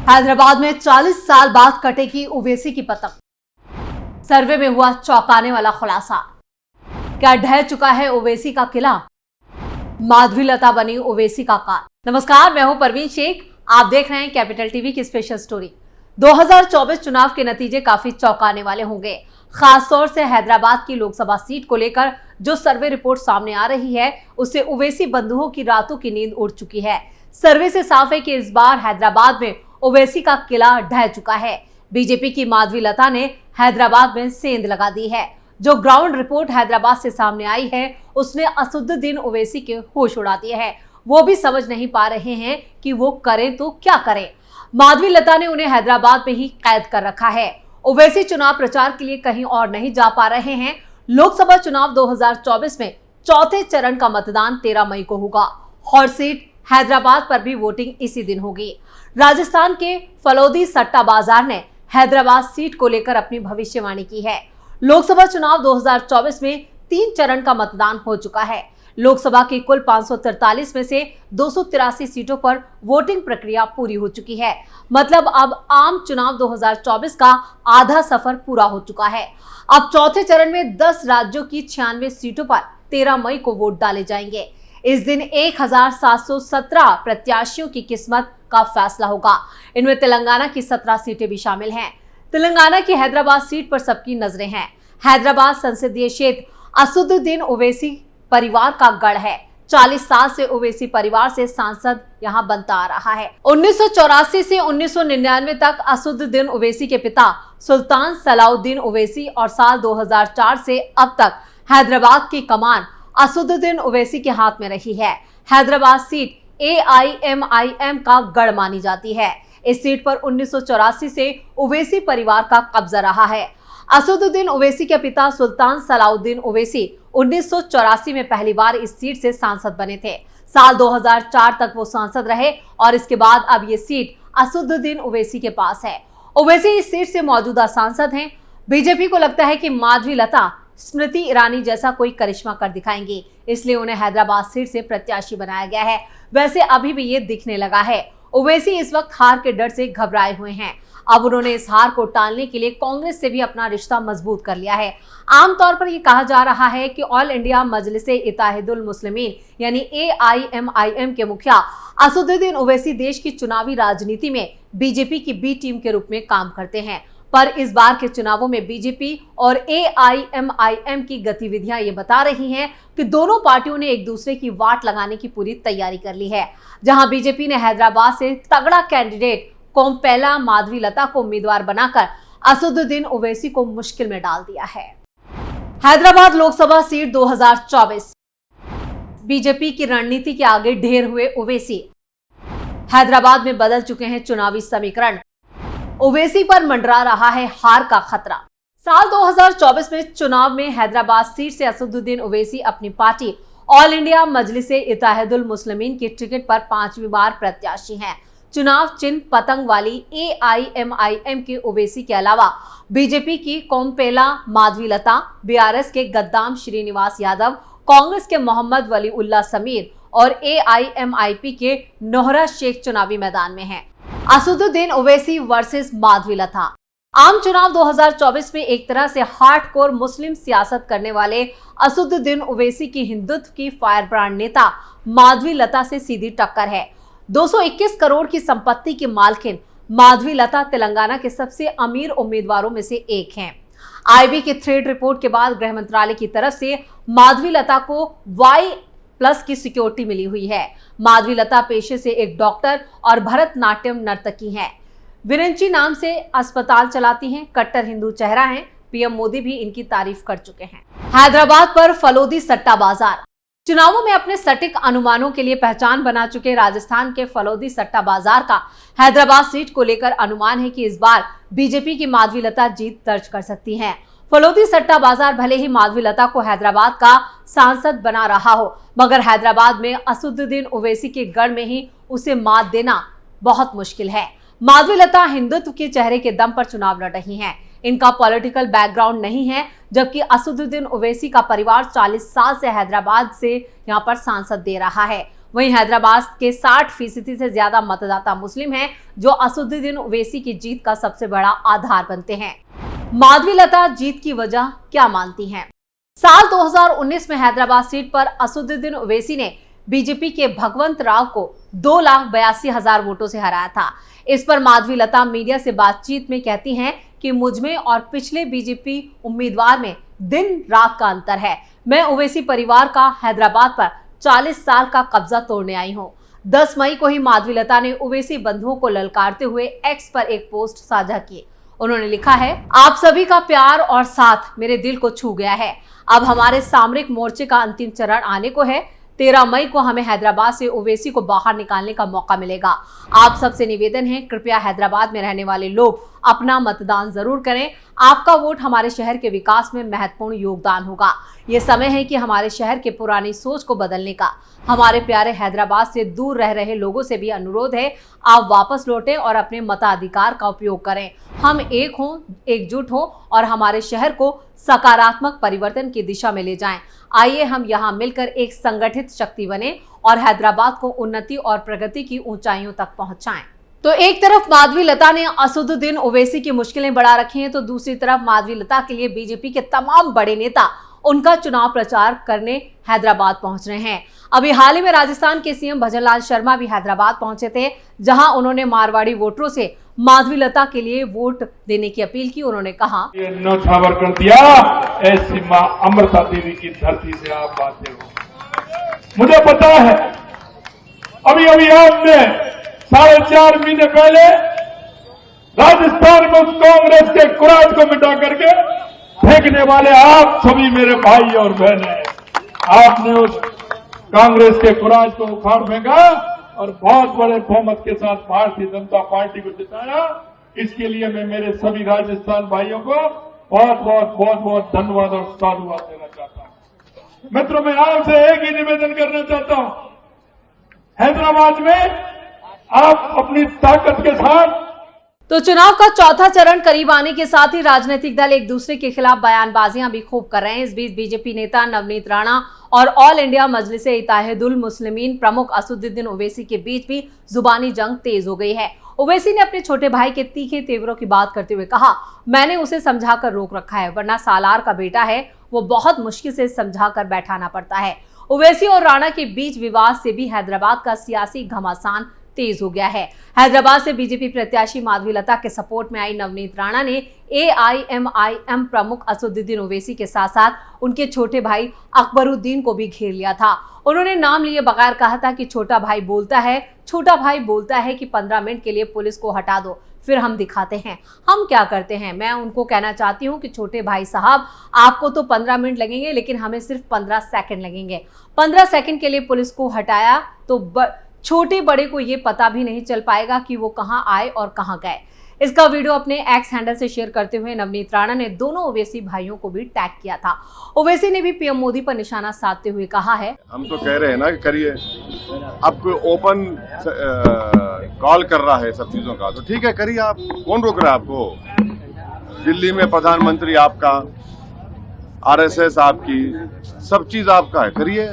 हैदराबाद में 40 साल बाद कटेगी ओवैसी की पतंग। सर्वे में हुआ चौंकाने वाला खुलासा। क्या ढह चुका है ओवैसी का किला? माधवीलता बनी ओवैसी का कार। नमस्कार, मैं हूं परवीन शेख। आप देख रहे हैं कैपिटल टीवी की स्पेशल स्टोरी। 2024 चुनाव के नतीजे काफी चौंकाने वाले होंगे। खासतौर से हैदराबाद की लोकसभा सीट को लेकर जो सर्वे रिपोर्ट सामने आ रही है, उससे ओवैसी बंधुओं की रातों की नींद उड़ चुकी है। सर्वे से साफ है कि इस बार हैदराबाद में ओवैसी का किला ढह चुका है। बीजेपी की माधवीलता ने हैदराबाद में सेंध लगा दी है। जो ग्राउंड रिपोर्ट हैदराबाद से सामने आई है, उसने असदुद्दीन ओवैसी के होश उड़ा दिए हैं। वो भी समझ नहीं पा रहे हैं कि वो करें तो क्या करें। माधवीलता ने उन्हें हैदराबाद में ही कैद कर रखा है। ओवैसी चुनाव प्रचार के लिए कहीं और नहीं जा पा रहे हैं। लोकसभा चुनाव 2024 में चौथे चरण का मतदान 13 मई को होगा। हॉट सीट हैदराबाद पर भी वोटिंग इसी दिन होगी। राजस्थान के फलोदी सट्टा बाजार ने हैदराबाद सीट को लेकर अपनी भविष्यवाणी की है। लोकसभा चुनाव 2024 में 3 चरण का मतदान हो चुका है। लोकसभा की कुल 543 में से 283 सीटों पर वोटिंग प्रक्रिया पूरी हो चुकी है। मतलब अब आम चुनाव 2024 का आधा सफर पूरा हो चुका है। अब चौथे चरण में 10 राज्यों की 96 सीटों पर 13 मई को वोट डाले जाएंगे। इस दिन 1717 प्रत्याशियों की किस्मत का फैसला होगा। इनमें तेलंगाना की 17 सीटें भी शामिल हैं। तेलंगाना की हैदराबाद सीट पर सबकी नजरें हैं। हैदराबाद संसदीय क्षेत्र असदुद्दीन ओवैसी परिवार का गढ़ है। 40 साल से ओवैसी परिवार से सांसद यहां बनता आ रहा है। 1984 से 1999 तक असदुद्दीन ओवैसी के पिता सुल्तान सलाउद्दीन ओवैसी और साल 2004 से अब तक हैदराबाद की कमान असदुद्दीन ओवैसी के हाथ में रही है। हैदराबाद सीट AIMIM का गढ़ मानी जाती है। इस सीट पर 1984 से ओवैसी परिवार का कब्जा रहा है। असदुद्दीन ओवैसी के पिता सुल्तान सलाउद्दीन ओवैसी 1984 में पहली बार इस सीट से सांसद बने थे। साल 2004 तक वो सांसद रहे और इसके बाद अब ये सीट असदुद्दीन ओवैसी के पास है। ओवैसी इस सीट से मौजूदा सांसद हैं। बीजेपी को लगता है कि माधवीलता स्मृति ईरानी जैसा कोई करिश्मा कर दिखाएंगी, इसलिए उन्हें हैदराबाद सीट से प्रत्याशी बनाया गया है। वैसे अभी भी ये दिखने लगा है। ओवैसी इस वक्त हार के डर से घबराए हुए हैं। अब उन्होंने इस हार को टालने के लिए कांग्रेस से भी अपना रिश्ता मजबूत कर लिया है। आमतौर पर यह कहा जा रहा है कि ऑल इंडिया मजलिसे इत्तेहादुल मुस्लिमीन यानी AIMIM के मुखिया असदुद्दीन ओवैसी देश की चुनावी राजनीति में बीजेपी की बी टीम के रूप में काम करते हैं। पर इस बार के चुनावों में बीजेपी और AIMIM की गतिविधियां ये बता रही हैं कि दोनों पार्टियों ने एक दूसरे की वाट लगाने की पूरी तैयारी कर ली है। जहां बीजेपी ने हैदराबाद से तगड़ा कैंडिडेट कोम्पेला माधवीलता को उम्मीदवार बनाकर असदुद्दीन ओवैसी को मुश्किल में डाल दिया है। हैदराबाद लोकसभा सीट 2024 बीजेपी की रणनीति के आगे ढेर हुए ओवैसी। हैदराबाद में बदल चुके हैं चुनावी समीकरण। ओवैसी पर मंडरा रहा है हार का खतरा। साल 2024 में चुनाव में हैदराबाद सीट से असदुद्दीन ओवैसी अपनी party all India Majlise Ittehadul Muslimeen की टिकट पर 5वीं बार प्रत्याशी हैं। चुनाव चिन्ह पतंग वाली AIMIM के ओवैसी के अलावा बीजेपी की कोम्पेला माधवीलता, BRS के गद्दाम श्रीनिवास यादव, कांग्रेस के मोहम्मद वली उल्लाह समीर और AIMIP के नोहरा शेख चुनावी मैदान में हैं। असदुद्दीन ओवैसी वर्सेस माधवीलता। आम चुनाव 2024 में एक तरह से हार्डकोर मुस्लिम सियासत करने वाले असदुद्दीन ओवैसी की हिंदुत्व की फायरब्रांड नेता माधवीलता से सीधी टक्कर है। 221 करोड़ की संपत्ति की मालकिन माधवीलता तेलंगाना के सबसे अमीर उम्मीदवारों में से एक हैं। IB की थ्रेड रिपोर्ट के बाद गृह मंत्रालय की तरफ से माधवीलता को Y+ की सिक्योरिटी मिली हुई है। माधवीलता पेशे से एक डॉक्टर और भरतनाट्यम नर्तकी हैं। विरंची नाम से अस्पताल चलाती हैं। कट्टर हिंदू चेहरा हैं। PM मोदी भी इनकी तारीफ कर चुके हैं। हैदराबाद पर फलोदी सट्टा बाजार। चुनावों में अपने सटीक अनुमानों के लिए पहचान बना चुके राजस्थान के फलोदी सट्टा बाजार का हैदराबाद सीट को लेकर अनुमान है कि इस बार बीजेपी की माधवीलता जीत दर्ज कर सकती हैं। फलोदी सट्टा बाजार भले ही माधवीलता को हैदराबाद का सांसद बना रहा हो, मगर हैदराबाद में असदुद्दीन ओवैसी के गढ़ में ही उसे मात देना बहुत मुश्किल है। माधवीलता हिंदुत्व के चेहरे के दम पर चुनाव लड़ रही हैं। इनका पॉलिटिकल बैकग्राउंड नहीं है, जबकि असदुद्दीन ओवैसी का परिवार 40 साल से हैदराबाद से यहां पर सांसद दे रहा है। वहीं हैदराबाद के 60% से ज्यादा मतदाता मुस्लिम हैं, जो असदुद्दीन ओवैसी की जीत का सबसे बड़ा आधार बनते हैं। माधवीलता जीत की वजह क्या मानती हैं? साल 2019 में हैदराबाद सीट पर असदुद्दीन ओवैसी ने बीजेपी के भगवंत राव को 2,82,000 वोटों से हराया था। इस पर माधवीलता मीडिया से बातचीत में कहती हैं कि मुझमें और पिछले बीजेपी उम्मीदवार में दिन रात का अंतर है। मैं ओवैसी परिवार का हैदराबाद पर 40 साल का कब्जा तोड़ने आई हूं। 10 मई को ही माधवीलता ने ओवैसी बंधुओं को ललकारते हुए एक्स पर एक पोस्ट साझा की। उन्होंने लिखा है, आप सभी का प्यार और साथ मेरे दिल को छू गया है। अब हमारे सामरिक मोर्चे का अंतिम चरण आने को है। 13 मई को हमें हैदराबाद से ओवैसी को बाहर निकालने का मौका मिलेगा। आप सबसे निवेदन है, कृपया हैदराबाद में रहने वाले लोग अपना मतदान जरूर करें। आपका वोट हमारे शहर के विकास में महत्वपूर्ण योगदान होगा। ये समय है कि हमारे शहर के पुरानी सोच को बदलने का। हमारे प्यारे हैदराबाद से दूर रह रहे लोगों से भी अनुरोध है, आप वापस लौटें और अपने मताधिकार का उपयोग करें। हम एक हों, एकजुट हों और हमारे शहर को सकारात्मक परिवर्तन की दिशा में ले जाएं। आइए हम यहाँ मिलकर एक संगठित शक्ति बने और हैदराबाद को उन्नति और प्रगति की ऊंचाइयों तक पहुंचाएं। तो एक तरफ माधवीलता ने असदुद्दीन ओवैसी की मुश्किलें बढ़ा रखी हैं, तो दूसरी तरफ माधवीलता के लिए बीजेपी के तमाम बड़े नेता उनका चुनाव प्रचार करने हैदराबाद पहुंच रहे हैं। अभी हाल ही में राजस्थान के सीएम भजनलाल शर्मा भी हैदराबाद पहुंचे थे, जहां उन्होंने मारवाड़ी वोटरों से माधवीलता के लिए वोट देने की अपील की। उन्होंने कहा, ये न्यौछावर कर दिया, ऐसी मां अमृता देवी की धरती से आप आते हो। मुझे पता है, अभी आपने 4.5 महीने पहले राजस्थान में उस कांग्रेस के कुराज को मिटा करके फेंकने वाले आप सभी मेरे भाई और बहन हैं। आपने उस कांग्रेस के कुराज को उखाड़ फेंका और बहुत बड़े बहुमत के साथ भारतीय जनता पार्टी को जिताया। इसके लिए मैं मेरे सभी राजस्थान भाइयों को बहुत धन्यवाद और साधुवाद देना चाहता हूं। मित्रों, मैं आपसे एक ही निवेदन करना चाहता हूं, हैदराबाद में आप अपनी ताकत के साथ। तो चुनाव का चौथा चरण करीब आने के साथ ही राजनीतिक दल एक दूसरे के खिलाफ बयानबाजियां भी खूब कर रहे हैं। इस बीच बीजेपी नेता नवनीत राणा और ऑल इंडिया मजलिसे इत्तेहादुल मुस्लिमीन प्रमुख असदुद्दीन ओवैसी के बीच भी जुबानी जंग तेज हो गई है। ओवैसी ने अपने छोटे भाई के तीखे तेवरों की बात करते हुए कहा, मैंने उसे समझाकर रोक रखा है, वरना सालार का बेटा है, वो बहुत मुश्किल से समझाकर बैठाना पड़ता है। ओवैसी और राणा के बीच विवाद से भी हैदराबाद का सियासी घमासान तेज हो गया है। हैदराबाद से बीजेपी प्रत्याशी माधवीलता के सपोर्ट में आई नवनीत राणा ने AIMIM प्रमुख असदुद्दीन ओवैसी के साथ साथ उनके छोटे भाई अकबरुद्दीन को भी घेर लिया था। उन्होंने नाम लिए बगैर कहा था कि छोटा भाई बोलता है कि 15 मिनट के लिए पुलिस को हटा दो, फिर हम दिखाते हैं हम क्या करते हैं। मैं उनको कहना चाहती हूं कि छोटे भाई साहब, आपको तो 15 मिनट लगेंगे, लेकिन हमें सिर्फ 15 सेकंड लगेंगे। 15 सेकंड के लिए पुलिस को हटाया तो छोटे बड़े को ये पता भी नहीं चल पाएगा कि वो कहां आए और कहां गए। इसका वीडियो अपने एक्स हैंडल से शेयर करते हुए नवनीत राणा ने दोनों ओवैसी भाइयों को भी टैग किया था। ओवैसी ने भी पीएम मोदी पर निशाना साधते हुए कहा है, हम तो कह रहे हैं ना कि करिए, अब कोई ओपन कॉल कर रहा है सब चीजों का, तो ठीक है करिए आप, कौन रोक रहा है आपको? दिल्ली में प्रधानमंत्री आपका, RSS आपकी, सब चीज आपका है, करिए,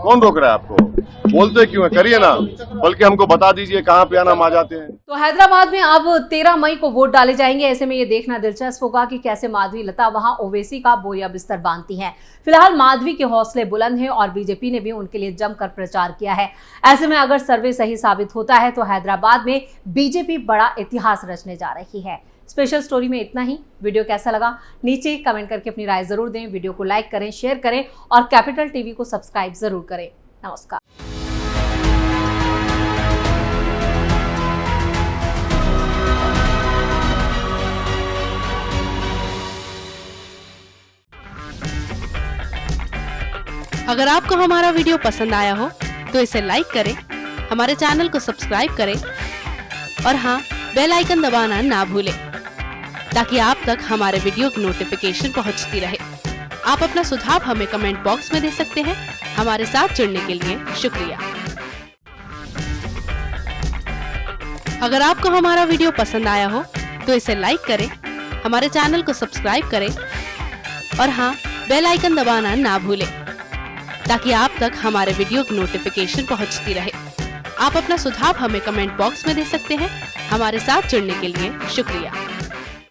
कौन रोक रहा है आपको? बोलते क्यों है? करिए ना, बल्कि हमको बता दीजिए कहाँ पे आना, हम आ जाते हैं। तो हैदराबाद में अब 13 मई को वोट डाले जाएंगे। ऐसे में ये देखना दिलचस्प होगा कि कैसे माधवीलता वहां ओवैसी का बोरिया बिस्तर बांधती हैं। फिलहाल माधवी के हौसले बुलंद हैं और बीजेपी ने भी उनके लिए जमकर प्रचार किया है। ऐसे में अगर सर्वे सही साबित होता है तो हैदराबाद में बीजेपी बड़ा इतिहास रचने जा रही है। स्पेशल स्टोरी में इतना ही। वीडियो कैसा लगा नीचे कमेंट करके अपनी राय जरूर दें। वीडियो को लाइक करें, शेयर करें और कैपिटल टीवी को सब्सक्राइब जरूर करें। नमस्कार। अगर आपको हमारा वीडियो पसंद आया हो तो इसे लाइक करें, हमारे चैनल को सब्सक्राइब करें और हाँ, बेल आइकन दबाना ना भूलें ताकि आप तक हमारे वीडियो की नोटिफिकेशन पहुंचती रहे। आप अपना सुझाव हमें कमेंट बॉक्स में दे सकते हैं। हमारे साथ जुड़ने के लिए शुक्रिया। अगर आपको हमारा वीडियो पसंद आया हो तो इसे लाइक करें, हमारे चैनल को सब्सक्राइब करें और हाँ, बेल आइकन दबाना ना भूलें ताकि आप तक हमारे वीडियो की नोटिफिकेशन पहुंचती रहे। आप अपना सुझाव हमें कमेंट बॉक्स में दे सकते हैं। हमारे साथ जुड़ने के लिए शुक्रिया।